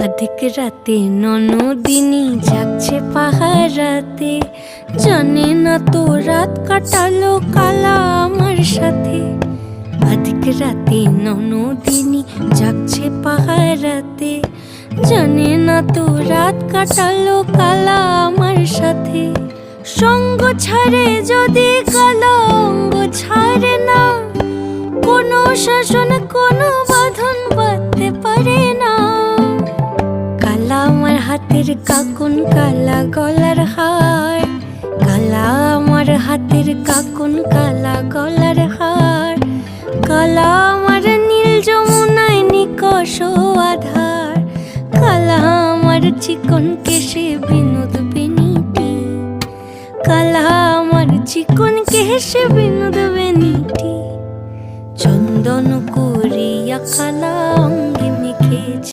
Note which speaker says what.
Speaker 1: অধিক রাতে ননদিনী যাচ্ছে পাহারাতে, জানে না তো রাত কাটালো কালা আমার সাথে। অধিক রাতে ননদিনী যাচ্ছে পাহারাতে, জানে না তো রাত কাটালো কালা আমার সাথে। সঙ্গ ছাড়ে যদি কালা অঙ্গ ছাড়ে না, কোনো শাসন কোনো বাঁধন বাঁধতে পারে না। কালা আমার হাতের কাকুন কালা গলার হার, কালা আমার হাতের কাকুন কালা গলার হার। কালা আমার নীল যমুনায় নিকষ আধার, কালা আমার চিকন কেশে বিনোদ বেনিটি, কালা আমার চিকন কেশে বিনোদ বেনিটি। চন্দন করিয়া কালা